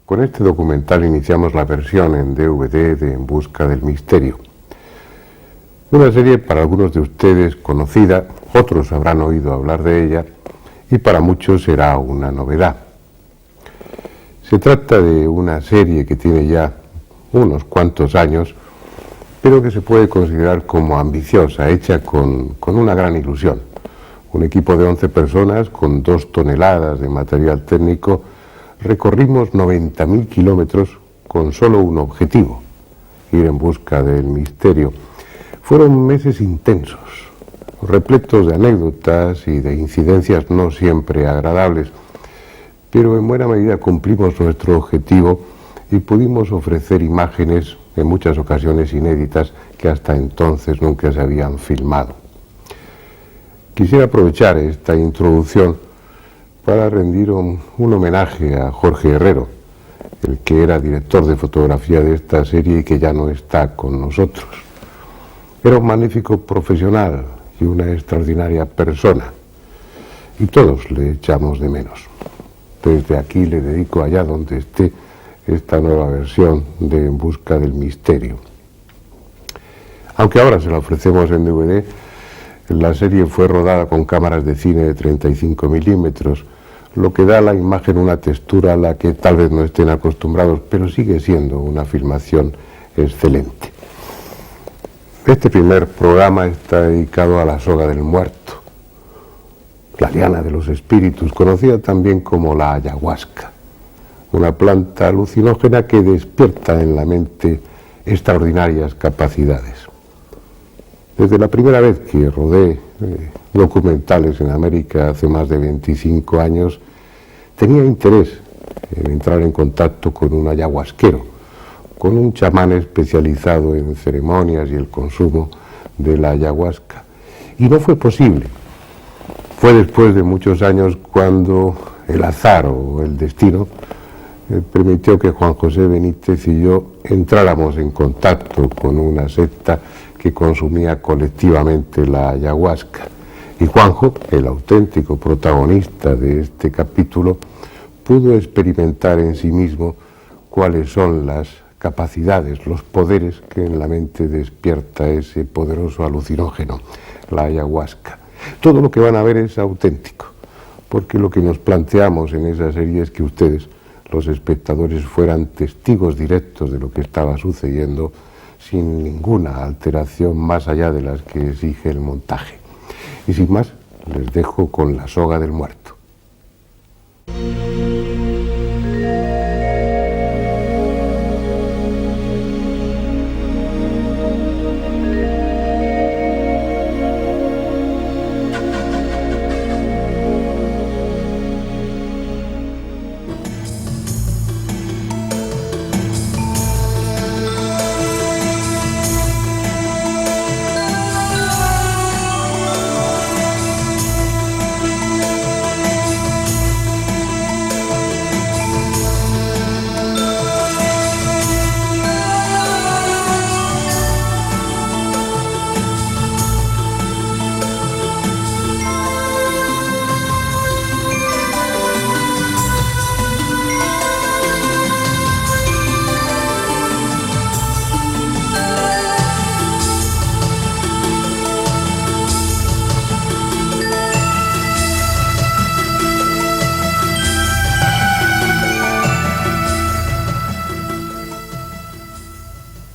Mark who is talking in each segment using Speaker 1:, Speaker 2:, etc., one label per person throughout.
Speaker 1: Con este documental iniciamos la versión en DVD de En busca del misterio. Una serie para algunos de ustedes conocida, otros habrán oído hablar de ella y para muchos será una novedad. Se trata de una serie que tiene ya unos cuantos años, pero que se puede considerar como ambiciosa, hecha con una gran ilusión. Un equipo de 11 personas con 2 toneladas de material técnico recorrimos 90.000 kilómetros con solo un objetivo: ir en busca del misterio. Fueron meses intensos, repletos de anécdotas y de incidencias no siempre agradables, pero en buena medida cumplimos nuestro objetivo y pudimos ofrecer imágenes, en muchas ocasiones inéditas, que hasta entonces nunca se habían filmado. Quisiera aprovechar esta introducción para rendir un homenaje a Jorge Herrero, el que era director de fotografía de esta serie y que ya no está con nosotros. Era un magnífico profesional y una extraordinaria persona, y todos le echamos de menos. Desde aquí le dedico, allá donde esté, esta nueva versión de En busca del misterio. Aunque ahora se la ofrecemos en DVD, la serie fue rodada con cámaras de cine de 35 milímetros, lo que da a la imagen una textura a la que tal vez no estén acostumbrados, pero sigue siendo una filmación excelente. Este primer programa está dedicado a la soga del muerto, la liana de los espíritus, conocida también como la ayahuasca, una planta alucinógena que despierta en la mente extraordinarias capacidades. Desde la primera vez que rodé documentales en América hace más de 25 años, tenía interés en entrar en contacto con un ayahuasquero, con un chamán especializado en ceremonias y el consumo de la ayahuasca. Y no fue posible. Fue después de muchos años cuando el azar o el destino permitió que Juan José Benítez y yo entráramos en contacto con una secta que consumía colectivamente la ayahuasca. Y Juanjo, el auténtico protagonista de este capítulo, pudo experimentar en sí mismo cuáles son las capacidades, los poderes que en la mente despierta ese poderoso alucinógeno, la ayahuasca. Todo lo que van a ver es auténtico, porque lo que nos planteamos en esa serie es que ustedes, los espectadores, fueran testigos directos de lo que estaba sucediendo, sin ninguna alteración más allá de las que exige el montaje. Y sin más, les dejo con la soga del muerto.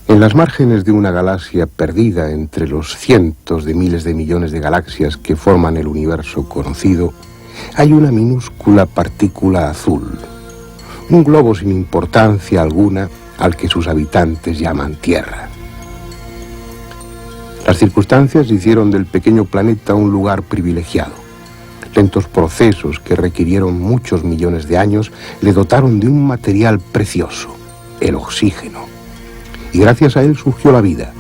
Speaker 1: En las márgenes de una galaxia perdida entre los cientos de miles de millones de galaxias que forman el universo conocido, hay una minúscula partícula azul, un globo sin importancia alguna al que sus habitantes llaman Tierra. Las circunstancias hicieron del pequeño planeta un lugar privilegiado. Lentos procesos que requirieron muchos millones de años le dotaron de un material precioso, el oxígeno. Y gracias a él surgió la vida,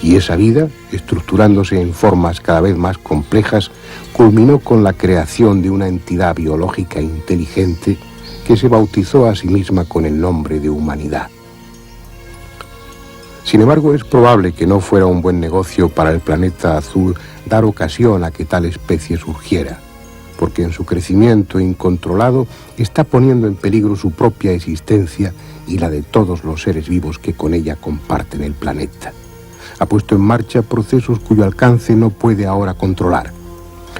Speaker 1: y esa vida, estructurándose en formas cada vez más complejas, culminó con la creación de una entidad biológica inteligente que se bautizó a sí misma con el nombre de humanidad. Sin embargo, es probable que no fuera un buen negocio para el planeta azul dar ocasión a que tal especie surgiera, porque en su crecimiento incontrolado está poniendo en peligro su propia existencia y la de todos los seres vivos que con ella comparten el planeta. Ha puesto en marcha procesos cuyo alcance no puede ahora controlar.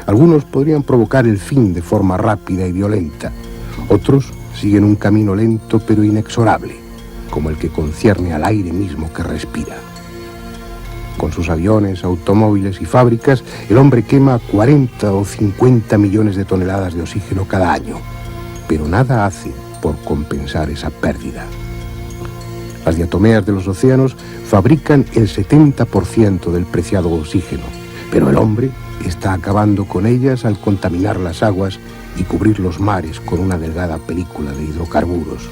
Speaker 1: Algunos podrían provocar el fin de forma rápida y violenta. Otros siguen un camino lento pero inexorable, como el que concierne al aire mismo que respira. Con sus aviones, automóviles y fábricas, el hombre quema 40 o 50 millones de toneladas de oxígeno cada año, pero nada hace por compensar esa pérdida. Las diatomeas de los océanos fabrican el 70% del preciado oxígeno, pero el hombre está acabando con ellas al contaminar las aguas y cubrir los mares con una delgada película de hidrocarburos.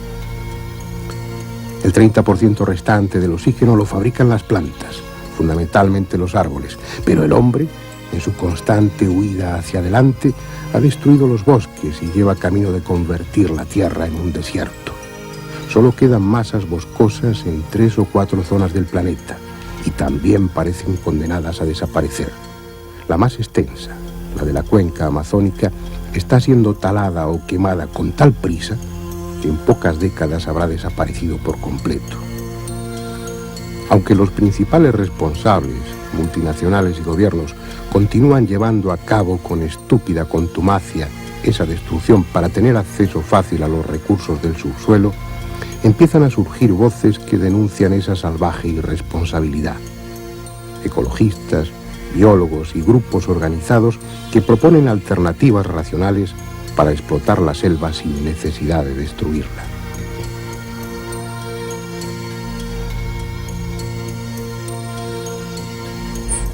Speaker 1: El 30% restante del oxígeno lo fabrican las plantas, fundamentalmente los árboles, pero el hombre, en su constante huida hacia adelante, ha destruido los bosques y lleva camino de convertir la tierra en un desierto. Solo quedan masas boscosas en 3 o 4 zonas del planeta y también parecen condenadas a desaparecer. La más extensa, la de la cuenca amazónica, está siendo talada o quemada con tal prisa que en pocas décadas habrá desaparecido por completo. Aunque los principales responsables, multinacionales y gobiernos, continúan llevando a cabo con estúpida contumacia esa destrucción para tener acceso fácil a los recursos del subsuelo, empiezan a surgir voces que denuncian esa salvaje irresponsabilidad. Ecologistas, biólogos y grupos organizados que proponen alternativas racionales para explotar la selva sin necesidad de destruirla.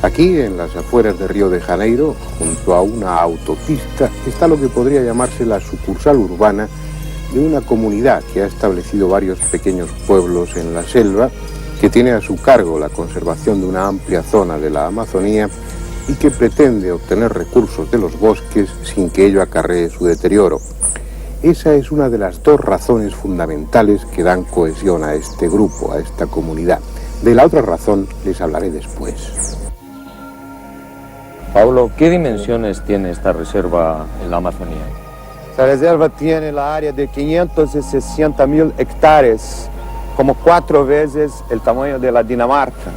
Speaker 1: Aquí, en las afueras de Río de Janeiro, junto a una autopista, está lo que podría llamarse la sucursal urbana de una comunidad que ha establecido varios pequeños pueblos en la selva, que tiene a su cargo la conservación de una amplia zona de la Amazonía y que pretende obtener recursos de los bosques sin que ello acarree su deterioro. Esa es una de las 2 razones fundamentales que dan cohesión a este grupo, a esta comunidad. De la otra razón les hablaré después.
Speaker 2: Paulo, ¿qué dimensiones tiene esta reserva en la Amazonía?
Speaker 3: Esta reserva tiene la área de 560.000 hectáreas, como 4 veces el tamaño de la Dinamarca.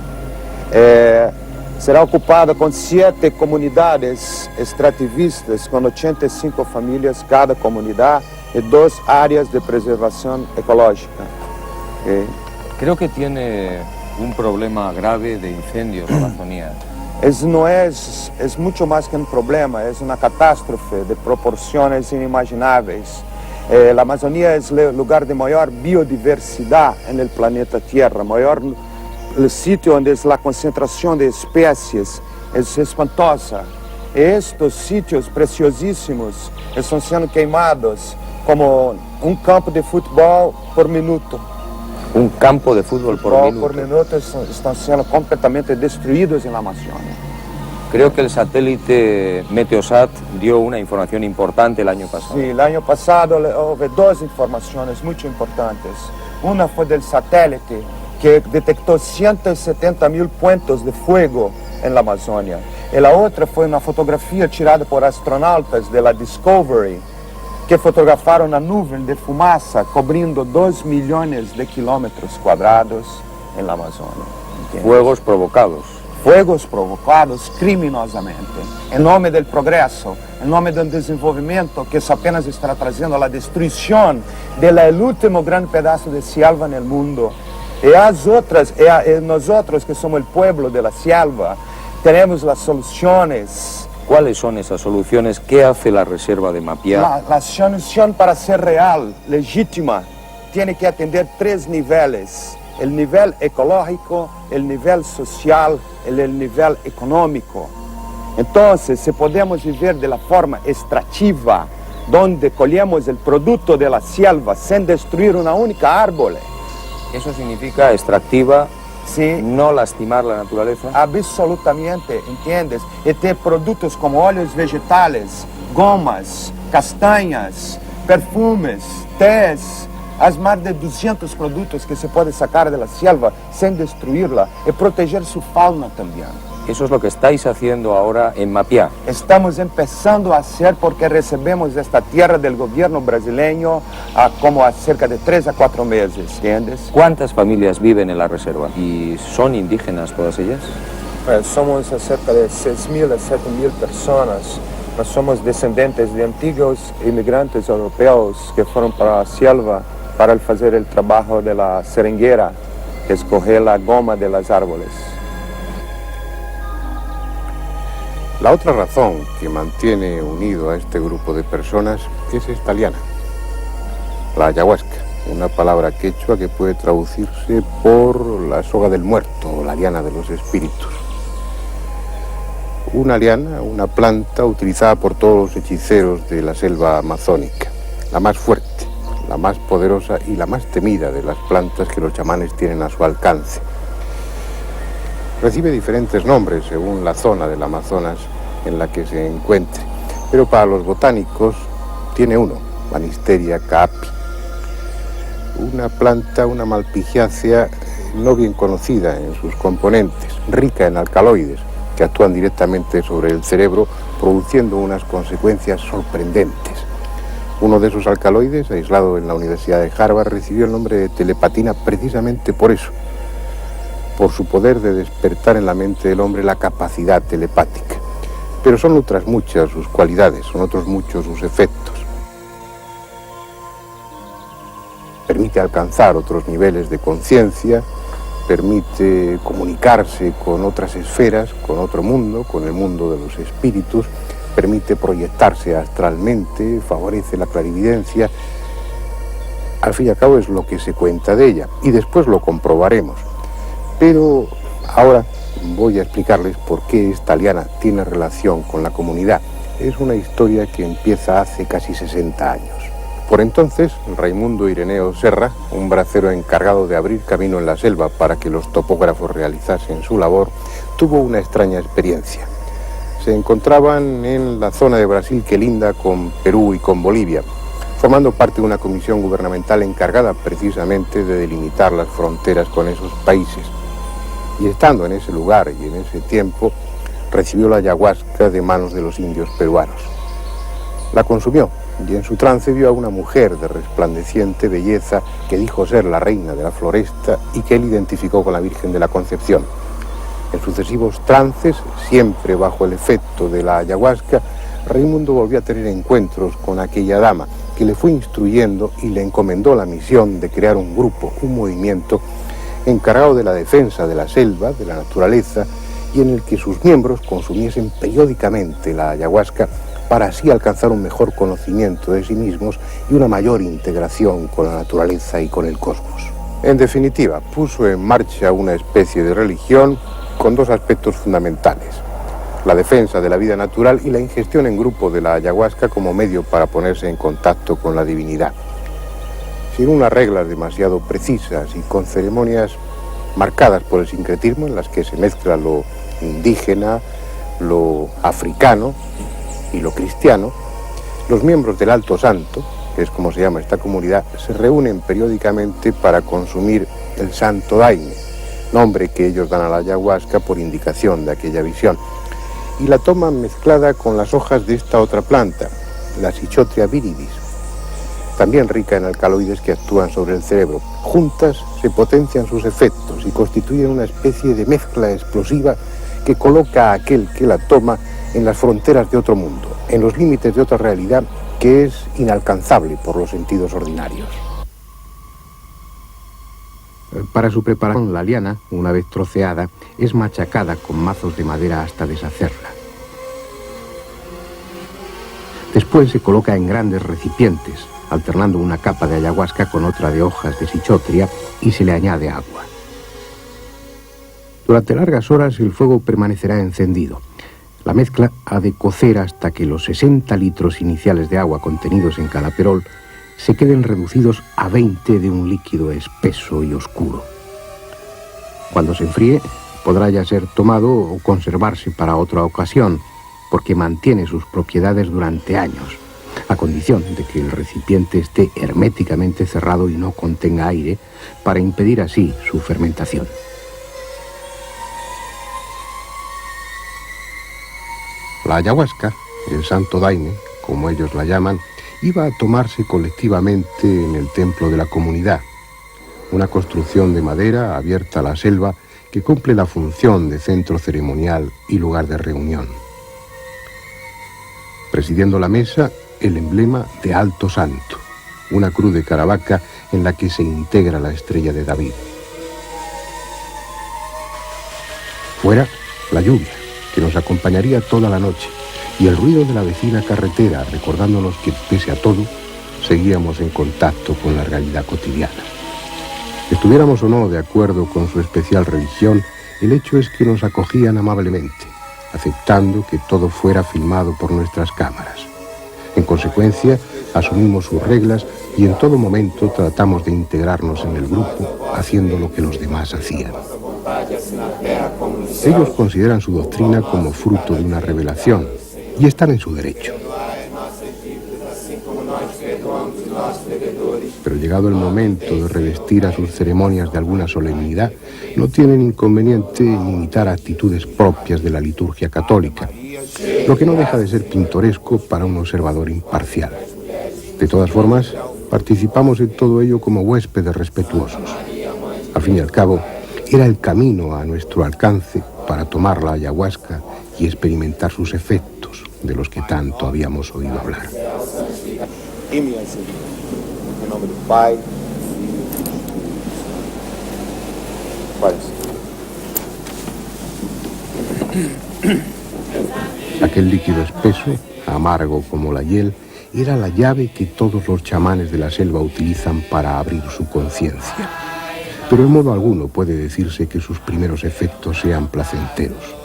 Speaker 3: Será ocupada con 7 comunidades extrativistas, con 85 familias cada comunidad y 2 áreas de preservación ecológica.
Speaker 2: Creo que tiene un problema grave de incendios en la Amazonía.
Speaker 3: No es mucho más que un problema, es una catástrofe de proporciones inimaginables. La Amazonía es el lugar de mayor biodiversidad en el planeta Tierra, el sitio donde es la concentración de especies es espantosa. Estos sitios preciosísimos están siendo quemados como un campo de fútbol por minuto.
Speaker 2: Un campo de fútbol por minuto
Speaker 3: están siendo completamente destruidos en la Amazonia.
Speaker 2: Creo que el satélite Meteosat dio una información importante el año pasado.
Speaker 3: Sí, el año pasado hubo 2 informaciones muy importantes. Una fue del satélite que detectó 170.000 puntos de fuego en la Amazonia. Y la otra fue una fotografía tirada por astronautas de la Discovery, que fotografaron una nube de fumaza cubriendo 2 millones de kilómetros cuadrados en la Amazonia. ¿Entiendes?
Speaker 2: Fuegos
Speaker 3: provocados criminosamente, en nombre del progreso, en nombre del desenvolvimiento que eso apenas está trayendo la destrucción del último gran pedazo de selva en el mundo. Y nosotros que somos el pueblo de la selva, tenemos las soluciones.
Speaker 2: ¿Cuáles son esas soluciones? ¿Qué hace la reserva de Mapiá?
Speaker 3: La solución para ser real, legítima, tiene que atender 3 niveles. El nivel ecológico, el nivel social y el nivel económico. Entonces, si podemos vivir de la forma extractiva, donde colhemos el producto de la selva sin destruir una única árbol.
Speaker 2: Eso significa extractiva,
Speaker 3: sí,
Speaker 2: no lastimar la naturaleza.
Speaker 3: Absolutamente, ¿entiendes? Y tener productos como óleos vegetales, gomas, castañas, perfumes, tés, as más de 200 productos que se puede sacar de la selva sin destruirla y proteger su fauna también.
Speaker 2: Eso es lo que estáis haciendo ahora en Mapiá.
Speaker 3: Estamos empezando a hacer porque recibimos esta tierra del gobierno brasileño como a cerca de 3 a 4 meses, ¿entiendes?
Speaker 2: ¿Cuántas familias viven en la reserva? ¿Y son indígenas todas ellas?
Speaker 3: Somos cerca de 6.000 a 7.000 personas. Nós somos descendentes de antiguos inmigrantes europeos que fueron para la selva para hacer el trabajo de la seringueira, que es coger la goma de los árboles.
Speaker 1: La otra razón que mantiene unido a este grupo de personas es esta liana, la ayahuasca, una palabra quechua que puede traducirse por la soga del muerto o la liana de los espíritus. Una liana, una planta utilizada por todos los hechiceros de la selva amazónica, la más fuerte, la más poderosa y la más temida de las plantas que los chamanes tienen a su alcance. Recibe diferentes nombres según la zona del Amazonas en la que se encuentre, pero para los botánicos tiene uno, Banisterium caapi, una planta, una malpigiácea no bien conocida en sus componentes, rica en alcaloides, que actúan directamente sobre el cerebro, produciendo unas consecuencias sorprendentes. Uno de esos alcaloides, aislado en la Universidad de Harvard, recibió el nombre de telepatina precisamente por eso, por su poder de despertar en la mente del hombre la capacidad telepática. Pero son otras muchas sus cualidades, son otros muchos sus efectos. Permite alcanzar otros niveles de conciencia, permite comunicarse con otras esferas, con otro mundo, con el mundo de los espíritus, permite proyectarse astralmente, favorece la clarividencia. Al fin y al cabo es lo que se cuenta de ella, y después lo comprobaremos. Pero ahora voy a explicarles por qué esta liana tiene relación con la comunidad. Es una historia que empieza hace casi 60 años. Por entonces, Raimundo Ireneo Serra, un bracero encargado de abrir camino en la selva para que los topógrafos realizasen su labor, tuvo una extraña experiencia. Se encontraban en la zona de Brasil que linda con Perú y con Bolivia, formando parte de una comisión gubernamental encargada precisamente de delimitar las fronteras con esos países. Y estando en ese lugar y en ese tiempo, recibió la ayahuasca de manos de los indios peruanos. La consumió y en su trance vio a una mujer de resplandeciente belleza que dijo ser la reina de la floresta y que él identificó con la Virgen de la Concepción. En sucesivos trances, siempre bajo el efecto de la ayahuasca, Raimundo volvió a tener encuentros con aquella dama que le fue instruyendo y le encomendó la misión de crear un grupo, un movimiento encargado de la defensa de la selva, de la naturaleza, y en el que sus miembros consumiesen periódicamente la ayahuasca para así alcanzar un mejor conocimiento de sí mismos y una mayor integración con la naturaleza y con el cosmos. En definitiva, puso en marcha una especie de religión con dos aspectos fundamentales: la defensa de la vida natural y la ingestión en grupo de la ayahuasca como medio para ponerse en contacto con la divinidad. Sin unas reglas demasiado precisas y con ceremonias marcadas por el sincretismo en las que se mezcla lo indígena, lo africano y lo cristiano, los miembros del Alto Santo, que es como se llama esta comunidad, se reúnen periódicamente para consumir el Santo Daime, nombre que ellos dan a la ayahuasca por indicación de aquella visión, y la toman mezclada con las hojas de esta otra planta, la Cichotria viridis, también rica en alcaloides que actúan sobre el cerebro. Juntas se potencian sus efectos y constituyen una especie de mezcla explosiva que coloca a aquel que la toma en las fronteras de otro mundo, en los límites de otra realidad que es inalcanzable por los sentidos ordinarios. Para su preparación, la liana, una vez troceada, es machacada con mazos de madera hasta deshacerla. Después se coloca en grandes recipientes, alternando una capa de ayahuasca con otra de hojas de cichotria, y se le añade agua. Durante largas horas el fuego permanecerá encendido. La mezcla ha de cocer hasta que los 60 litros iniciales de agua contenidos en cada perol se queden reducidos a 20 de un líquido espeso y oscuro. Cuando se enfríe, podrá ya ser tomado o conservarse para otra ocasión, porque mantiene sus propiedades durante años, a condición de que el recipiente esté herméticamente cerrado y no contenga aire, para impedir así su fermentación. La ayahuasca, el santo daime, como ellos la llaman, iba a tomarse colectivamente en el templo de la comunidad, una construcción de madera abierta a la selva que cumple la función de centro ceremonial y lugar de reunión. Presidiendo la mesa, el emblema de Alto Santo, una cruz de Caravaca en la que se integra la estrella de David. Fuera, la lluvia, que nos acompañaría toda la noche, y el ruido de la vecina carretera, recordándonos que, pese a todo, seguíamos en contacto con la realidad cotidiana. Estuviéramos o no de acuerdo con su especial religión, el hecho es que nos acogían amablemente, aceptando que todo fuera filmado por nuestras cámaras. En consecuencia, asumimos sus reglas y en todo momento tratamos de integrarnos en el grupo, haciendo lo que los demás hacían. Ellos consideran su doctrina como fruto de una revelación y están en su derecho. Pero llegado el momento de revestir a sus ceremonias de alguna solemnidad, no tienen inconveniente en imitar actitudes propias de la liturgia católica, lo que no deja de ser pintoresco para un observador imparcial. De todas formas, participamos en todo ello como huéspedes respetuosos. Al fin y al cabo, era el camino a nuestro alcance para tomar la ayahuasca y experimentar sus efectos, de los que tanto habíamos oído hablar.
Speaker 3: En nombre del Padre,
Speaker 1: Aquel líquido espeso, amargo como la hiel, era la llave que todos los chamanes de la selva utilizan para abrir su conciencia. Pero en modo alguno puede decirse que sus primeros efectos sean placenteros.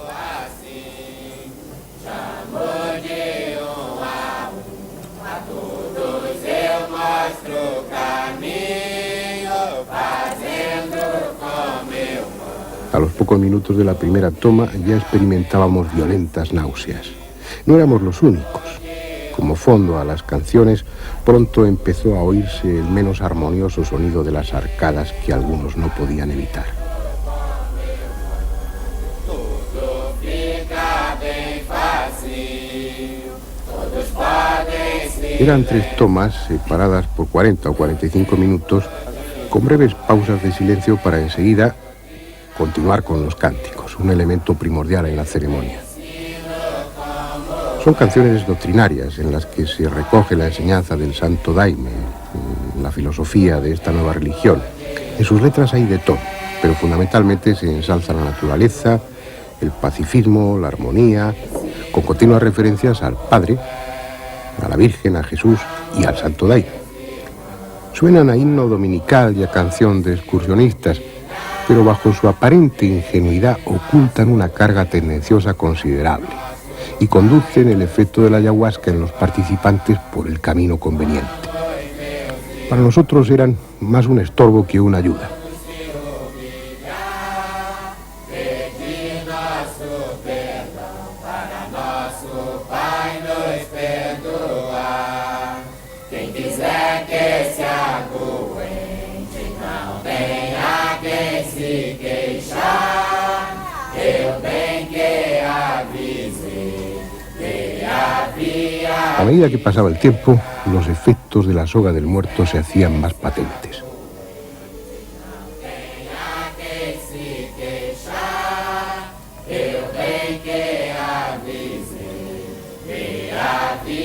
Speaker 1: A los pocos minutos de la primera toma ya experimentábamos violentas náuseas. No éramos los únicos. Como fondo a las canciones, pronto empezó a oírse el menos armonioso sonido de las arcadas que algunos no podían evitar. Eran 3 tomas separadas por 40 o 45 minutos, con breves pausas de silencio para enseguida continuar con los cánticos, un elemento primordial en la ceremonia. Son canciones doctrinarias en las que se recoge la enseñanza del santo daime, la filosofía de esta nueva religión. En sus letras hay de todo, pero fundamentalmente se ensalza la naturaleza, el pacifismo, la armonía, con continuas referencias al Padre, a la Virgen, a Jesús y al santo daime. Suenan a himno dominical y a canción de excursionistas, pero bajo su aparente ingenuidad ocultan una carga tendenciosa considerable y conducen el efecto de la ayahuasca en los participantes por el camino conveniente. Para nosotros eran más un estorbo que una ayuda. A medida que pasaba el tiempo, los efectos de la soga del muerto se hacían más patentes.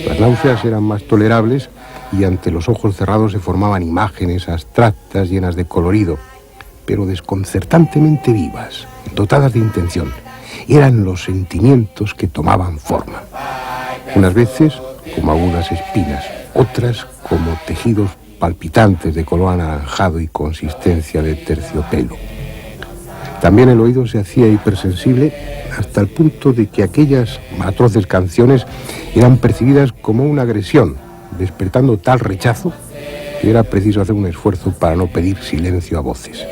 Speaker 1: Las náuseas eran más tolerables y ante los ojos cerrados se formaban imágenes abstractas llenas de colorido, pero desconcertantemente vivas, dotadas de intención. Eran los sentimientos que tomaban forma. Unas veces como agudas espinas, otras como tejidos palpitantes de color anaranjado y consistencia de terciopelo. También el oído se hacía hipersensible hasta el punto de que aquellas atroces canciones eran percibidas como una agresión, despertando tal rechazo que era preciso hacer un esfuerzo para no pedir silencio a voces.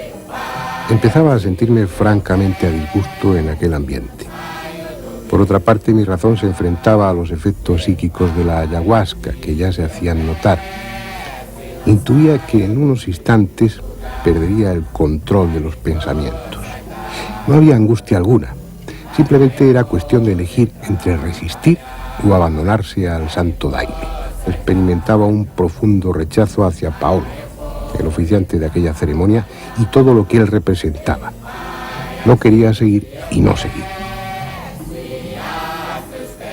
Speaker 1: Empezaba a sentirme francamente a disgusto en aquel ambiente. Por otra parte, mi razón se enfrentaba a los efectos psíquicos de la ayahuasca, que ya se hacían notar. Intuía que en unos instantes perdería el control de los pensamientos. No había angustia alguna, Simplemente era cuestión de elegir entre resistir o abandonarse al santo daime. Experimentaba un profundo rechazo hacia Paolo, el oficiante de aquella ceremonia, y todo lo que él representaba. No quería seguir y no seguir.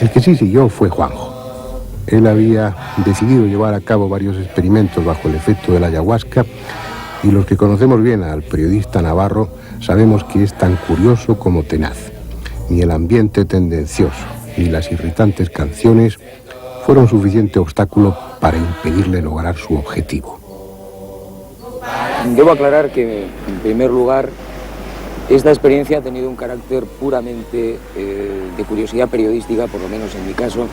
Speaker 1: El que sí siguió fue Juanjo. Él había decidido llevar a cabo varios experimentos bajo el efecto de la ayahuasca, y los que conocemos bien al periodista navarro sabemos que es tan curioso como tenaz. Ni el ambiente tendencioso ni las irritantes canciones fueron suficiente obstáculo para impedirle lograr su objetivo.
Speaker 4: Debo aclarar que, en primer lugar, esta experiencia ha tenido un carácter puramente de curiosidad periodística, por lo menos en mi caso.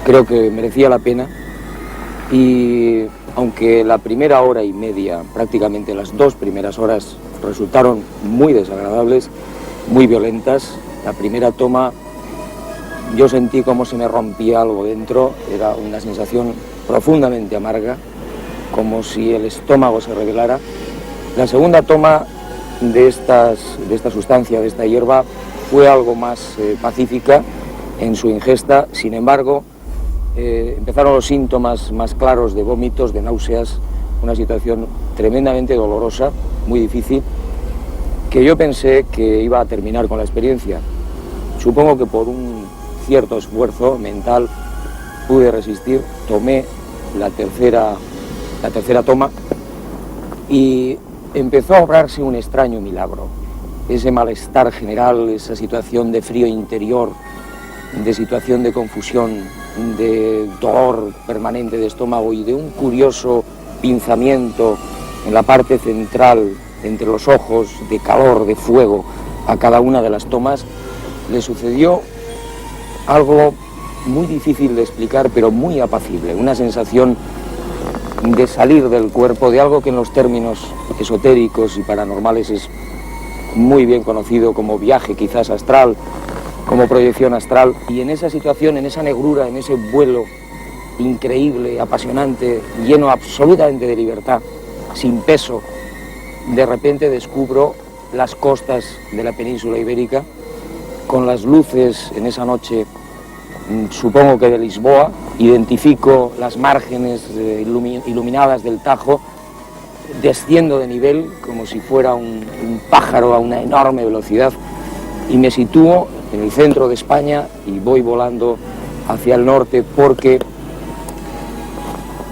Speaker 4: Creo que merecía la pena, y aunque la primera hora y media, prácticamente las 2 primeras horas, resultaron muy desagradables, muy violentas, la primera toma yo sentí como se me rompía algo dentro, era una sensación profundamente amarga, como si el estómago se revelara. La segunda toma de esta sustancia, de esta hierba, fue algo más pacífica en su ingesta. Sin embargo, empezaron los síntomas más claros de vómitos, de náuseas, una situación tremendamente dolorosa, muy difícil, que yo pensé que iba a terminar con la experiencia. Supongo que por un cierto esfuerzo mental pude resistir, tomé la tercera toma y empezó a obrarse un extraño milagro. Ese malestar general, esa situación de frío interior, de situación de confusión, de dolor permanente de estómago y de un curioso pinzamiento en la parte central entre los ojos, de calor, de fuego a cada una de las tomas, le sucedió algo muy difícil de explicar, pero muy apacible, una sensación de salir del cuerpo, de algo que en los términos esotéricos y paranormales es muy bien conocido como viaje quizás astral, como proyección astral. Y en esa situación, en esa negrura, en ese vuelo increíble, apasionante, lleno absolutamente de libertad, sin peso, de repente descubro las costas de la península ibérica, con las luces en esa noche, supongo que de Lisboa, identifico las márgenes iluminadas del Tajo, desciendo de nivel como si fuera un pájaro a una enorme velocidad y me sitúo en el centro de España y voy volando hacia el norte porque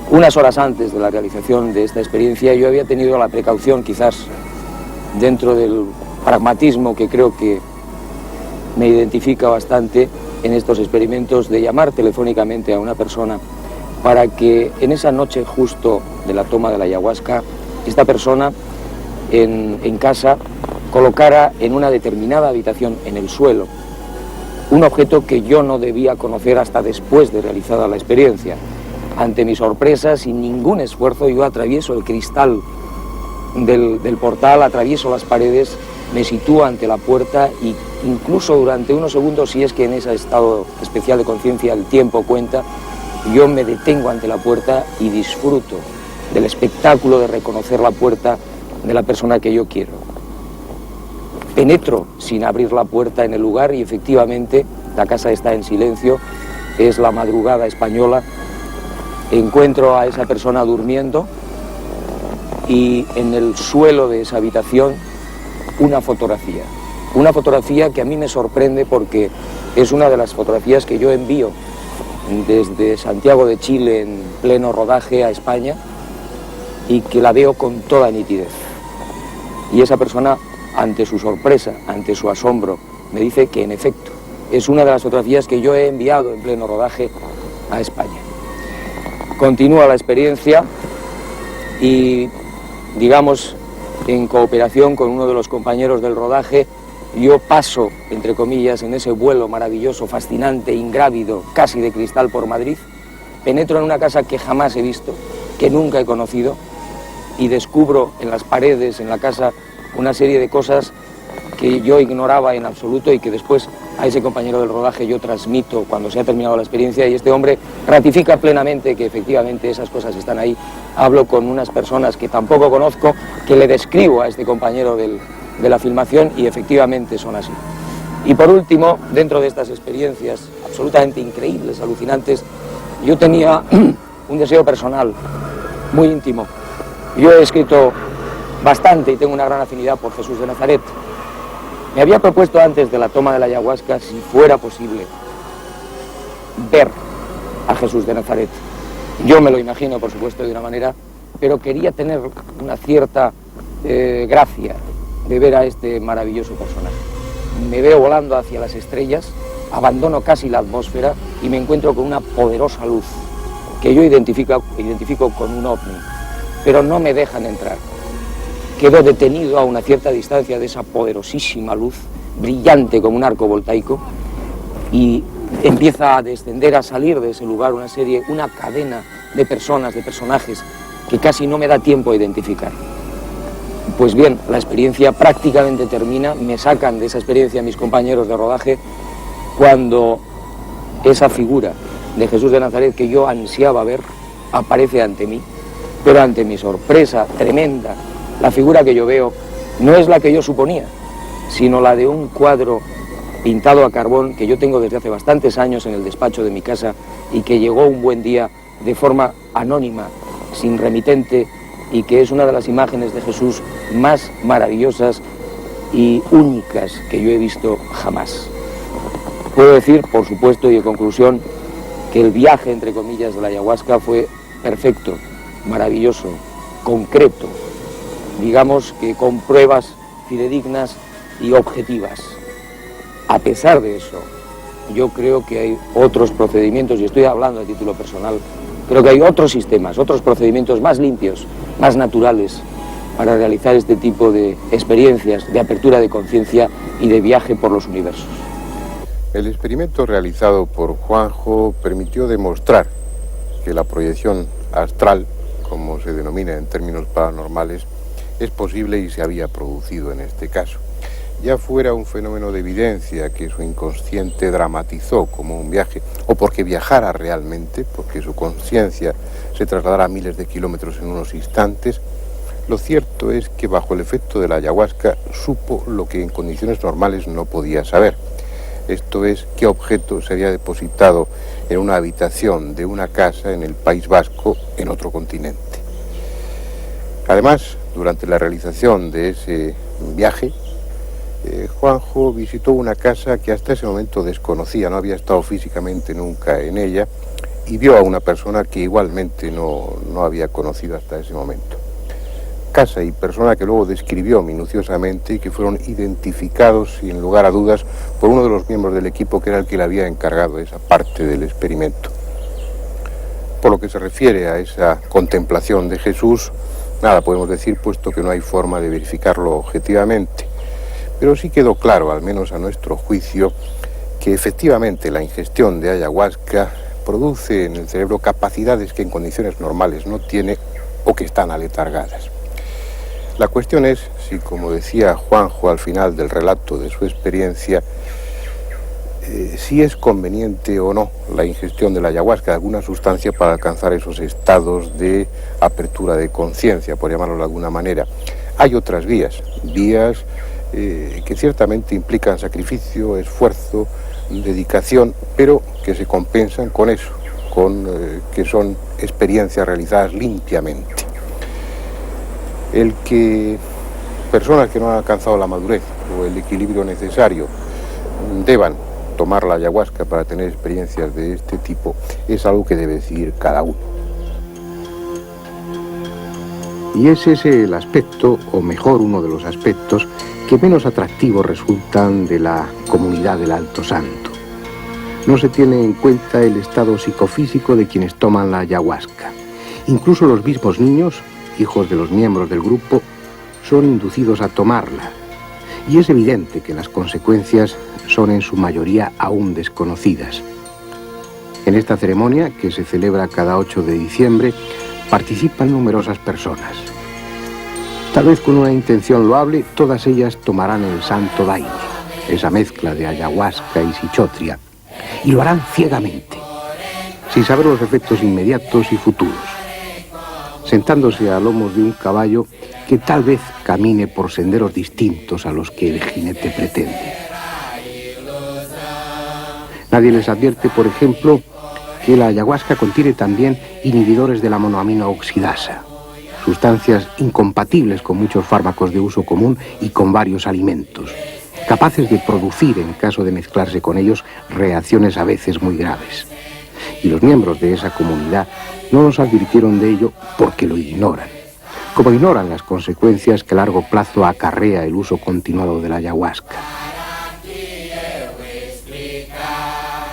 Speaker 4: unas horas antes de la realización de esta experiencia yo había tenido la precaución, quizás dentro del pragmatismo que creo que me identifica bastante en estos experimentos, de llamar telefónicamente a una persona para que en esa noche justo de la toma de la ayahuasca, esta persona en casa colocara en una determinada habitación en el suelo un objeto que yo no debía conocer hasta después de realizada la experiencia. Ante mi sorpresa, sin ningún esfuerzo, yo atravieso el cristal del portal, atravieso las paredes, me sitúo ante la puerta y incluso durante unos segundos, si es que en ese estado especial de conciencia el tiempo cuenta, yo me detengo ante la puerta y disfruto del espectáculo de reconocer la puerta de la persona que yo quiero. Penetro sin abrir la puerta en el lugar y efectivamente la casa está en silencio, es la madrugada española, encuentro a esa persona durmiendo y en el suelo de esa habitación una fotografía que a mí me sorprende porque es una de las fotografías que yo envío desde Santiago de Chile en pleno rodaje a España y que la veo con toda nitidez. Y esa persona, ante su sorpresa, ante su asombro, me dice que en efecto es una de las fotografías que yo he enviado en pleno rodaje a España. Continúa la experiencia y, digamos, en cooperación con uno de los compañeros del rodaje, yo paso, entre comillas, en ese vuelo maravilloso, fascinante, ingrávido, casi de cristal por Madrid, penetro en una casa que jamás he visto, que nunca he conocido, y descubro en las paredes, en la casa, una serie de cosas que yo ignoraba en absoluto y que después a ese compañero del rodaje yo transmito cuando se ha terminado la experiencia y este hombre ratifica plenamente que efectivamente esas cosas están ahí. Hablo con unas personas que tampoco conozco, que le describo a este compañero de la filmación y efectivamente son así. Y por último, dentro de estas experiencias absolutamente increíbles, alucinantes, yo tenía un deseo personal, muy íntimo. Yo he escrito bastante y tengo una gran afinidad por Jesús de Nazaret. Me había propuesto antes de la toma de la ayahuasca, si fuera posible, ver a Jesús de Nazaret. Yo me lo imagino, por supuesto, de una manera, pero quería tener una cierta gracia de ver a este maravilloso personaje. Me veo volando hacia las estrellas, abandono casi la atmósfera y me encuentro con una poderosa luz que yo identifico con un ovni, pero no me dejan entrar. Quedo detenido a una cierta distancia de esa poderosísima luz, brillante como un arco voltaico, y empieza a descender, a salir de ese lugar una cadena de personas, de personajes, que casi no me da tiempo a identificar. Pues bien, la experiencia prácticamente termina, me sacan de esa experiencia mis compañeros de rodaje, cuando esa figura de Jesús de Nazaret que yo ansiaba ver aparece ante mí, pero ante mi sorpresa tremenda, la figura que yo veo no es la que yo suponía, sino la de un cuadro pintado a carbón que yo tengo desde hace bastantes años en el despacho de mi casa y que llegó un buen día de forma anónima, sin remitente, y que es una de las imágenes de Jesús más maravillosas y únicas que yo he visto jamás. Puedo decir, por supuesto, y en conclusión, que el viaje, entre comillas, de la ayahuasca fue perfecto, maravilloso, concreto, digamos que con pruebas fidedignas y objetivas. A pesar de eso, yo creo que hay otros procedimientos, y estoy hablando a título personal, creo que hay otros sistemas, otros procedimientos más limpios, más naturales, para realizar este tipo de experiencias de apertura de conciencia y de viaje por los universos.
Speaker 1: El experimento realizado por Juanjo permitió demostrar que la proyección astral, como se denomina en términos paranormales, es posible y se había producido en este caso. Ya fuera un fenómeno de evidencia que su inconsciente dramatizó como un viaje, o porque viajara realmente, porque su conciencia se trasladara a miles de kilómetros en unos instantes, lo cierto es que bajo el efecto de la ayahuasca supo lo que en condiciones normales no podía saber. Esto es, qué objeto se había depositado en una habitación de una casa en el País Vasco, en otro continente. Además, durante la realización de ese viaje, Juanjo visitó una casa que hasta ese momento desconocía, no había estado físicamente nunca en ella, y vio a una persona que igualmente no había conocido hasta ese momento. Casa y persona que luego describió minuciosamente y que fueron identificados sin lugar a dudas por uno de los miembros del equipo que era el que le había encargado esa parte del experimento. Por lo que se refiere a esa contemplación de Jesús, nada podemos decir puesto que no hay forma de verificarlo objetivamente. Pero sí quedó claro, al menos a nuestro juicio, que efectivamente la ingestión de ayahuasca produce en el cerebro capacidades que en condiciones normales no tiene o que están aletargadas. La cuestión es si, como decía Juanjo al final del relato de su experiencia, si es conveniente o no la ingestión de la ayahuasca, alguna sustancia para alcanzar esos estados de apertura de conciencia, por llamarlo de alguna manera. Hay otras vías que ciertamente implican sacrificio, esfuerzo, dedicación, pero que se compensan con eso, que son experiencias realizadas limpiamente. El que personas que no han alcanzado la madurez o el equilibrio necesario deban tomar la ayahuasca para tener experiencias de este tipo es algo que debe decidir cada uno.
Speaker 5: Y es ese el aspecto, o mejor uno de los aspectos, que menos atractivos resultan de la comunidad del Alto Santo. No se tiene en cuenta el estado psicofísico de quienes toman la ayahuasca. Incluso los mismos niños, hijos de los miembros del grupo, son inducidos a tomarla. Y es evidente que las consecuencias son en su mayoría aún desconocidas. En esta ceremonia, que se celebra cada 8 de diciembre, participan numerosas personas. Tal vez con una intención loable, todas ellas tomarán el santo daime, esa mezcla de ayahuasca y sichotria, y lo harán ciegamente, sin saber los efectos inmediatos y futuros, sentándose a lomos de un caballo que tal vez camine por senderos distintos a los que el jinete pretende. Nadie les advierte, por ejemplo, que la ayahuasca contiene también inhibidores de la monoamina oxidasa, sustancias incompatibles con muchos fármacos de uso común y con varios alimentos, capaces de producir, en caso de mezclarse con ellos, reacciones a veces muy graves. Y los miembros de esa comunidad no nos advirtieron de ello porque lo ignoran, como ignoran las consecuencias que a largo plazo acarrea el uso continuado de la ayahuasca.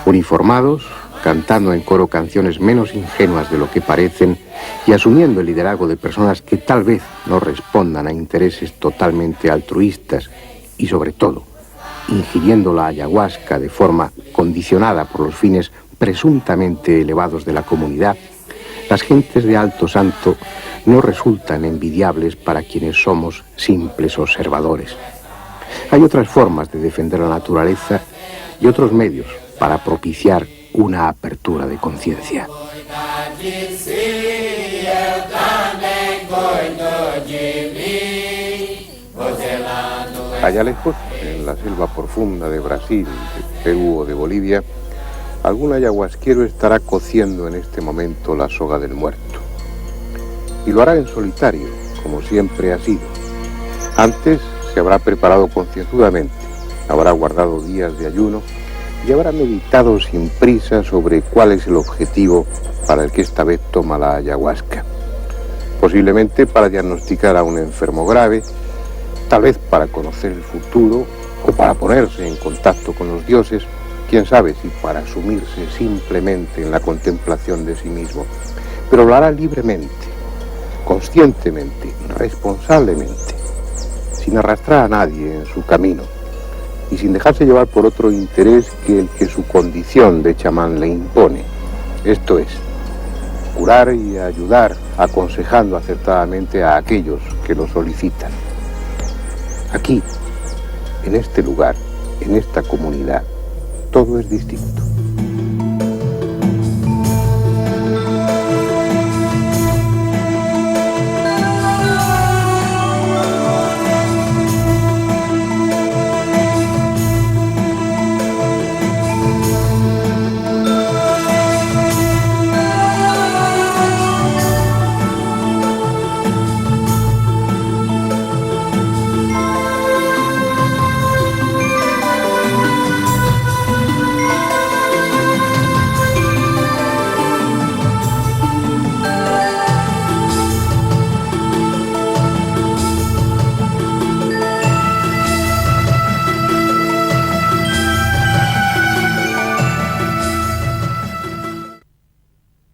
Speaker 5: Uniformados, cantando en coro canciones menos ingenuas de lo que parecen y asumiendo el liderazgo de personas que tal vez no respondan a intereses totalmente altruistas y, sobre todo, ingiriendo la ayahuasca de forma condicionada por los fines presuntamente elevados de la comunidad, las gentes de Alto Santo no resultan envidiables para quienes somos simples observadores. Hay otras formas de defender la naturaleza y otros medios para propiciar una apertura de conciencia.
Speaker 1: Allá lejos, en la selva profunda de Brasil, de Perú o de Bolivia, algún ayahuasquero estará cociendo en este momento la soga del muerto. Y lo hará en solitario, como siempre ha sido. Antes se habrá preparado concienzudamente, habrá guardado días de ayuno y habrá meditado sin prisa sobre cuál es el objetivo para el que esta vez toma la ayahuasca. Posiblemente para diagnosticar a un enfermo grave, tal vez para conocer el futuro o para ponerse en contacto con los dioses, quién sabe si para sumirse simplemente en la contemplación de sí mismo. Pero lo hará libremente, conscientemente, responsablemente, sin arrastrar a nadie en su camino y sin dejarse llevar por otro interés que el que su condición de chamán le impone. Esto es, curar y ayudar, aconsejando acertadamente a aquellos que lo solicitan. Aquí, en este lugar, en esta comunidad, todo es distinto.